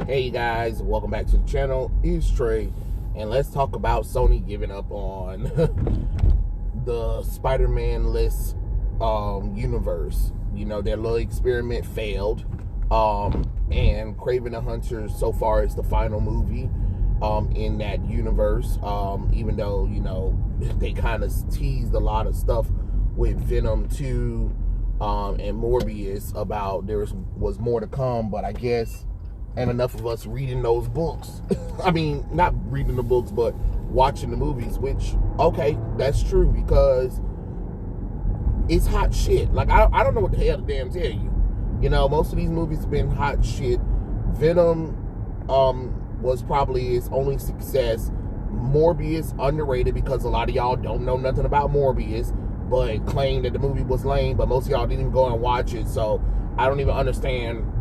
Hey guys, welcome back to the channel. It's Trey, and let's talk about Sony giving up on the Spider-Man-less universe. You know, their little experiment failed, and Kraven the Hunter so far is the final movie in that universe. Even though, you know, they kind of teased a lot of stuff with Venom 2 and Morbius about there was more to come, but I guess, and enough of us reading those books. I mean, not reading the books, but watching the movies, which, okay, that's true, because it's hot shit. Like, I don't know what the hell to damn tell you. You know, most of these movies have been hot shit. Venom was probably its only success. Morbius, underrated, because a lot of y'all don't know nothing about Morbius, but claimed that the movie was lame, but most of y'all didn't even go and watch it, so I don't even understand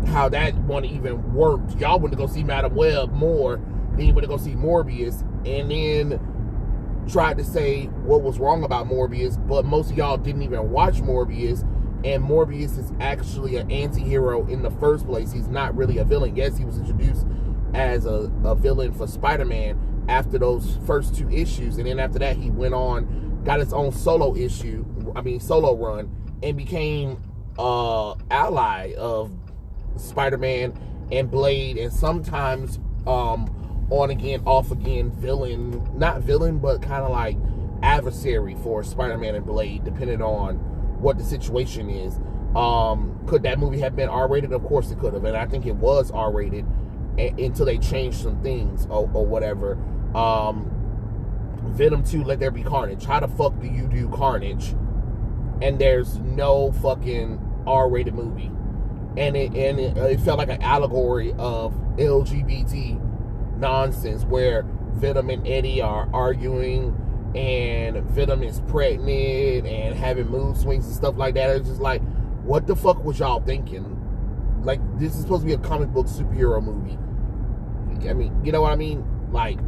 how that one even worked. Y'all went to go see Madam Webb more than you went to go see Morbius, and then tried to say what was wrong about Morbius, but most of y'all didn't even watch Morbius, and Morbius is actually an anti-hero in the first place. He's not really a villain. Yes, he was introduced as a villain for Spider-Man after those first two issues, and then after that he went on, got his own solo run, and became ally of Spider-Man and Blade, and sometimes on again, off again villain, not villain, but kind of like adversary for Spider-Man and Blade, depending on what the situation is. Could that movie have been R-rated? Of course it could have, and I think it was R-rated until they changed some things or whatever. Venom 2, Let There Be Carnage. How the fuck do you do Carnage and there's no fucking R-rated movie? And it felt like an allegory of LGBT nonsense, where Venom and Eddie are arguing, and Venom is pregnant and having mood swings and stuff like that. It's just like, what the fuck was y'all thinking? Like, this is supposed to be a comic book superhero movie. I mean, you know what I mean? Like,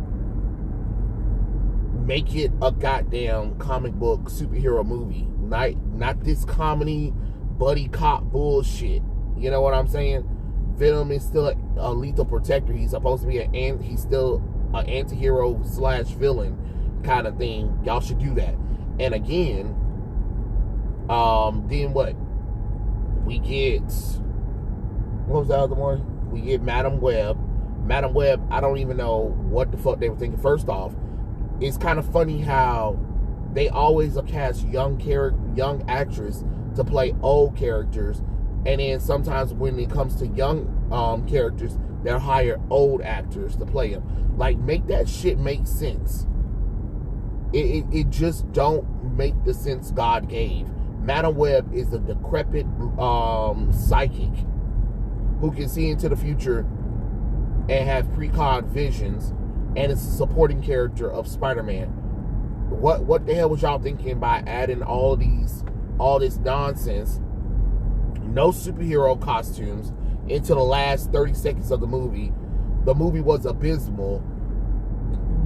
make it a goddamn comic book superhero movie. Not this comedy buddy cop bullshit. You know what I'm saying? Venom is still a lethal protector. He's supposed to be he's still an anti-hero / villain kind of thing. Y'all should do that. And again, then what? We get, what was the other one? We get Madam Webb. Madam Webb, I don't even know what the fuck they were thinking. First off, it's kind of funny how they always cast young actress to play old characters, and then sometimes when it comes to young characters, they'll hire old actors to play them. Like, make that shit make sense. It just don't make the sense God gave. Madam Webb is a decrepit psychic who can see into the future and have precog visions, and it's a supporting character of Spider-Man. What the hell was y'all thinking by adding all this nonsense? No superhero costumes into the last 30 seconds of the movie. The movie was abysmal.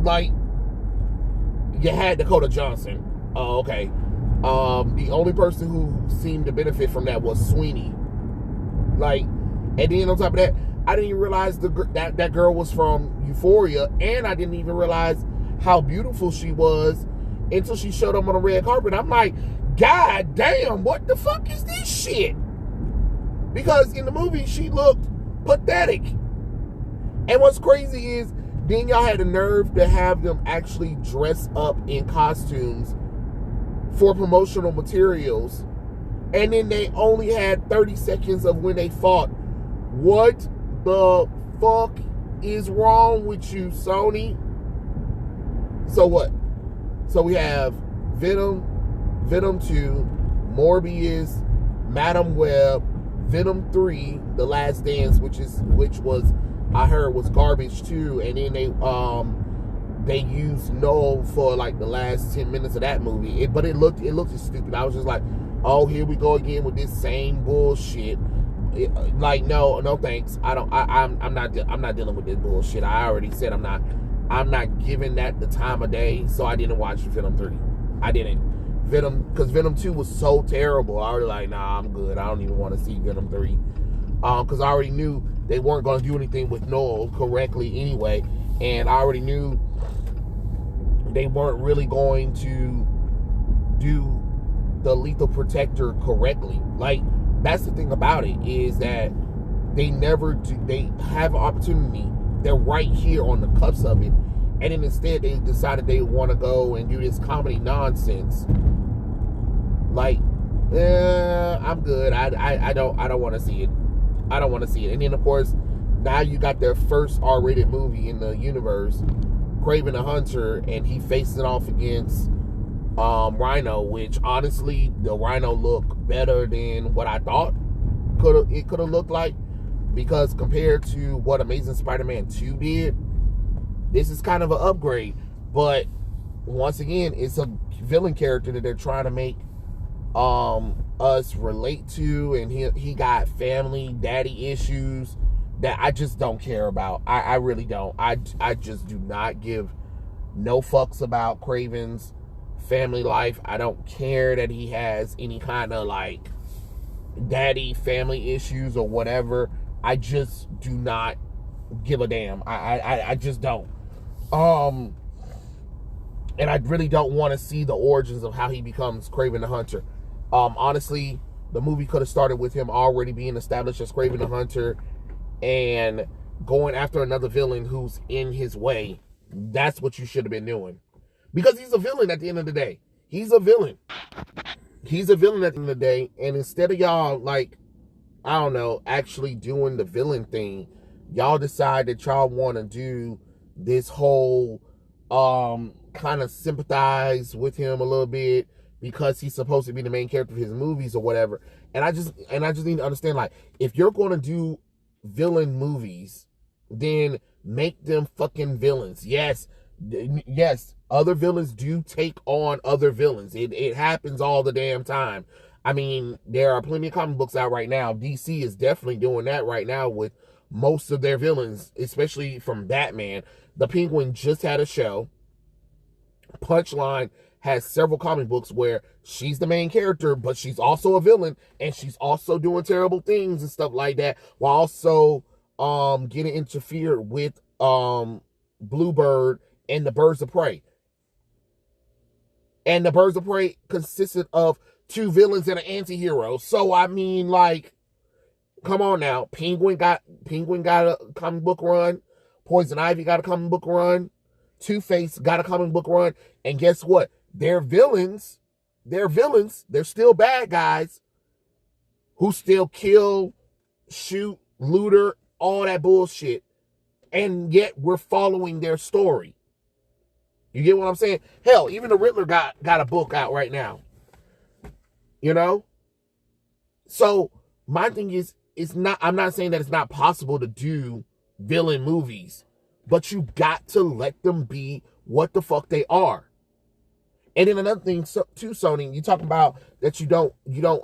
Like, you had Dakota Johnson. Oh, okay. The only person who seemed to benefit from that was Sweeney. Like, and then on top of that, I didn't even realize that girl was from Euphoria, and I didn't even realize how beautiful she was until she showed up on the red carpet. I'm like, God damn, what the fuck is this shit? Because in the movie, she looked pathetic. And what's crazy is, then y'all had the nerve to have them actually dress up in costumes for promotional materials, and then they only had 30 seconds of when they fought. What the fuck is wrong with you, Sony? So what? So we have Venom 2, Morbius, Madam Webb, Venom 3, The Last Dance, which was, I heard, was garbage too, and then they used Noel for like the last 10 minutes of that movie. But it looked stupid. I was just like, oh, here we go again with this same bullshit. Like, no thanks. I'm not dealing with this bullshit. I already said I'm not giving that the time of day, so I didn't watch Venom 3. I didn't. Because Venom 2 was so terrible. I already like, nah, I'm good. I don't even want to see Venom 3. Because I already knew they weren't going to do anything with Noel correctly anyway. And I already knew they weren't really going to do the Lethal Protector correctly. Like, that's the thing about it, is that they never do. They have an opportunity. They're right here on the cusp of it. And then instead they decided they want to go and do this comedy nonsense. Like, I'm good. I don't want to see it. I don't want to see it. And then of course, now you got their first R-rated movie in the universe, Kraven the Hunter, and he facing off against Rhino, which honestly, the Rhino looked better than what I thought it could have looked like, because compared to what Amazing Spider-Man 2 did, this is kind of an upgrade. But once again, it's a villain character that they're trying to make us relate to, and he got family daddy issues that I just don't care about. I really don't. I just do not give no fucks about Kraven's family life. I don't care that he has any kind of like daddy family issues or whatever. I just do not give a damn. I just don't. And I really don't want to see the origins of how he becomes Kraven the Hunter. Honestly, the movie could have started with him already being established as Kraven the Hunter and going after another villain who's in his way. That's what you should have been doing. Because he's a villain at the end of the day. He's a villain. He's a villain at the end of the day. And instead of y'all, like, I don't know, actually doing the villain thing, y'all decide that y'all want to do this whole kind of sympathize with him a little bit because he's supposed to be the main character of his movies or whatever. And I just need to understand, like, if you're going to do villain movies, then make them fucking villains. Yes, other villains do take on other villains. It happens all the damn time. I mean, there are plenty of comic books out right now. DC is definitely doing that right now with most of their villains, especially from Batman. The Penguin just had a show. Punchline has several comic books where she's the main character, but she's also a villain, and she's also doing terrible things and stuff like that, while also getting interfered with Bluebird and the Birds of Prey. And the Birds of Prey consisted of two villains and an anti-hero. So I mean, like, come on now. Penguin got a comic book run. Poison Ivy got a comic book run. Two-Face got a comic book run. And guess what? They're villains. They're still bad guys who still kill, shoot, looter, all that bullshit. And yet we're following their story. You get what I'm saying? Hell, even the Riddler got a book out right now. You know? So my thing is, I'm not saying that it's not possible to do villain movies, but you got to let them be what the fuck they are. And then another thing too, Sony, you talking about that you don't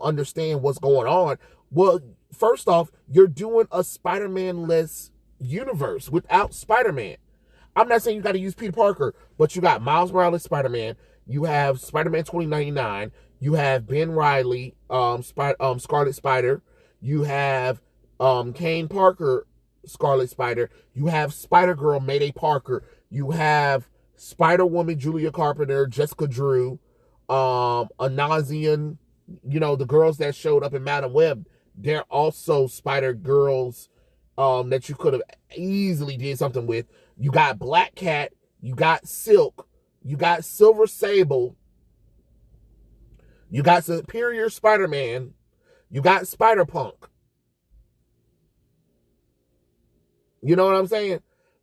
understand what's going on. Well, first off, you're doing a Spider-Man-less universe without Spider-Man. I'm not saying you got to use Peter Parker, but you got Miles Morales Spider-Man. You have Spider-Man 2099. You have Ben Reilly, Scarlet Spider. You have Kane Parker, Scarlet Spider. You have Spider-Girl, Mayday Parker. You have Spider-Woman, Julia Carpenter, Jessica Drew, Anazian, the girls that showed up in Madam Webb. They're also Spider-Girls that you could have easily did something with. You got Black Cat. You got Silk. You got Silver Sable. You got Superior Spider-Man. You got Spider-Punk. You know what I'm saying?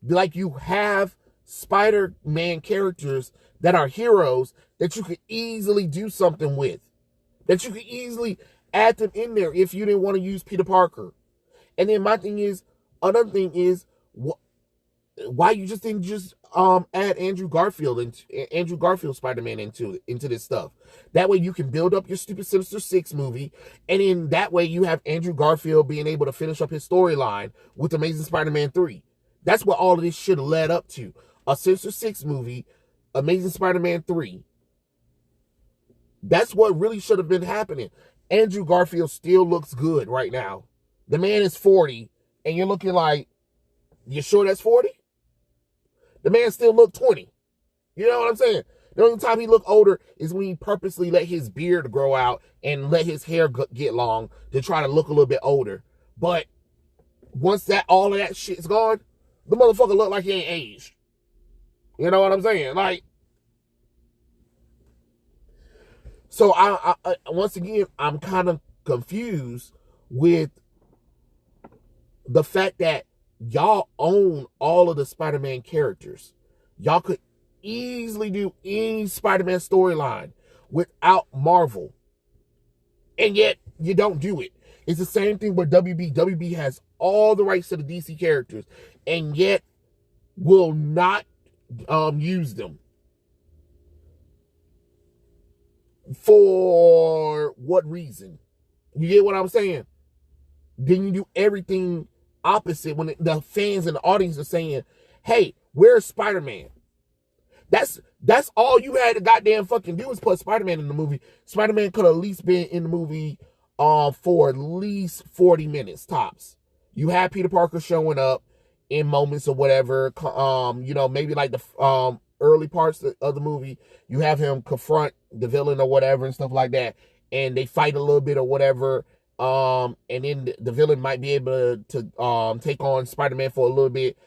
Like, you have Spider-Man characters that are heroes that you could easily do something with. That you could easily add them in there if you didn't want to use Peter Parker. And then another thing is, why you just didn't add Andrew Garfield Spider-Man into this stuff. That way you can build up your stupid Sinister Six movie, and then that way you have Andrew Garfield being able to finish up his storyline with Amazing Spider-Man 3. That's what all of this should have led up to. A Sinister Six movie, Amazing Spider-Man 3. That's what really should have been happening. Andrew Garfield still looks good right now. The man is 40, And you're looking like, you sure that's 40? The man still looked 20. You know what I'm saying? The only time he looked older is when he purposely let his beard grow out and let his hair get long to try to look a little bit older. But once all of that shit's gone, the motherfucker look like he ain't aged. You know what I'm saying? Like, so I once again, I'm kind of confused with the fact that y'all own all of the Spider-Man characters. Y'all could easily do any Spider-Man storyline without Marvel. And yet, you don't do it. It's the same thing with WB. WB has all the rights to the DC characters, and yet will not use them. For what reason? You get what I'm saying? Then you do everything opposite when the fans and the audience are saying, hey, where's Spider-Man? That's all you had to goddamn fucking do is put Spider-Man in the movie. Spider-Man could have at least been in the movie for at least 40 minutes tops. You had Peter Parker showing up in moments or whatever, maybe like the early parts of the movie, you have him confront the villain or whatever and stuff like that, and they fight a little bit or whatever, and then the villain might be able to take on Spider-Man for a little bit,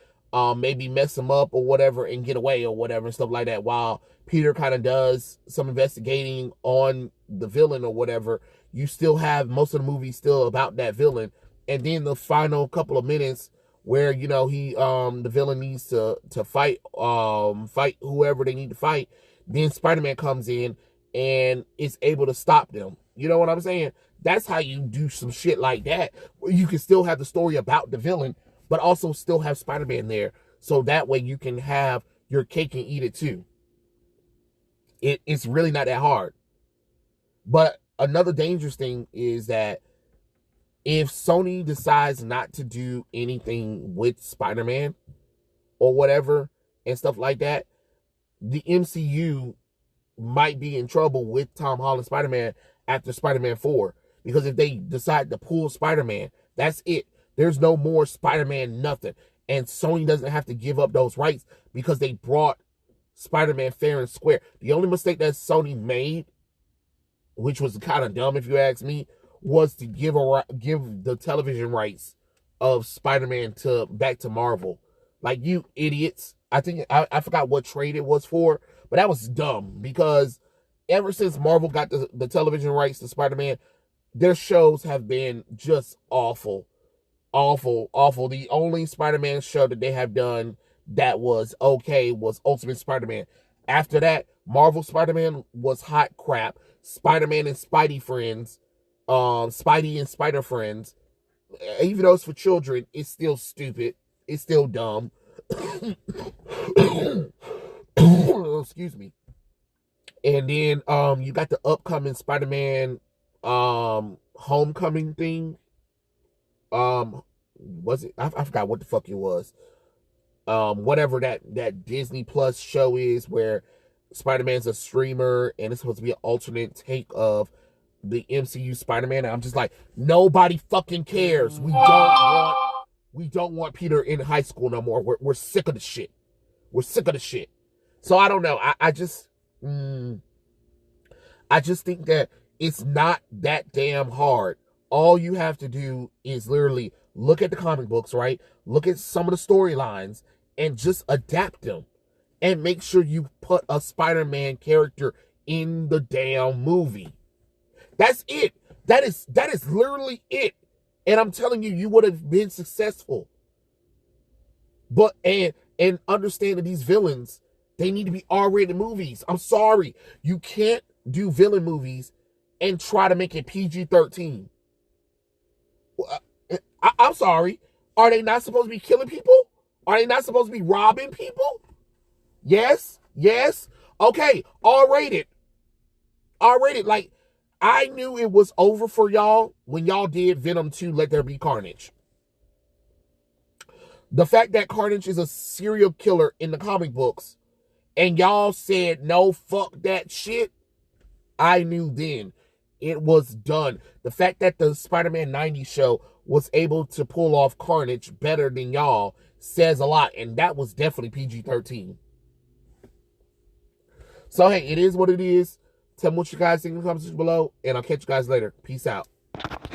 maybe mess him up or whatever and get away or whatever and stuff like that, while Peter kind of does some investigating on the villain or whatever. You still have most of the movie still about that villain, and then the final couple of minutes where, the villain needs to fight whoever they need to fight, then Spider-Man comes in and is able to stop them. You know what I'm saying? That's how you do some shit like that, where you can still have the story about the villain, but also still have Spider-Man there, so that way you can have your cake and eat it too. It's really not that hard. But another dangerous thing is that if Sony decides not to do anything with Spider-Man or whatever and stuff like that, the MCU might be in trouble with Tom Holland Spider-Man after Spider-Man 4. Because if they decide to pull Spider-Man, that's it. There's no more Spider-Man nothing. And Sony doesn't have to give up those rights because they brought Spider-Man fair and square. The only mistake that Sony made, which was kind of dumb if you ask me, was to give the television rights of Spider-Man back to Marvel. Like, you idiots. I think I forgot what trade it was for, but that was dumb, because ever since Marvel got the television rights to Spider-Man, their shows have been just awful. Awful, awful. The only Spider-Man show that they have done that was okay was Ultimate Spider-Man. After that, Marvel Spider-Man was hot crap. Spider-Man and Spidey Friends, Spidey and Spider Friends, even though it's for children, it's still stupid. It's still dumb. Excuse me. And then you got the upcoming Spider-Man Homecoming thing. Was it? I forgot what the fuck it was. Whatever that Disney Plus show is, where Spider-Man's a streamer and it's supposed to be an alternate take of the MCU Spider-Man. And I'm just like, nobody fucking cares. We don't want Peter in high school no more. We're sick of the shit. We're sick of the shit. So I don't know. I just think that it's not that damn hard. All you have to do is literally look at the comic books, right? Look at some of the storylines and just adapt them. And make sure you put a Spider-Man character in the damn movie. That's it. That is literally it. And I'm telling you, you would have been successful. But and understand that these villains, they need to be R-rated movies. I'm sorry. You can't do villain movies and try to make it PG-13. I'm sorry. Are they not supposed to be killing people? Are they not supposed to be robbing people? Yes. Okay, R-rated. R-rated. Like, I knew it was over for y'all when y'all did Venom 2, Let There Be Carnage. The fact that Carnage is a serial killer in the comic books and y'all said, no, fuck that shit, I knew then. It was done. The fact that the Spider-Man 90 show was able to pull off Carnage better than y'all says a lot, and that was definitely PG-13. So, hey, it is what it is. Tell me what you guys think in the comments below, and I'll catch you guys later. Peace out.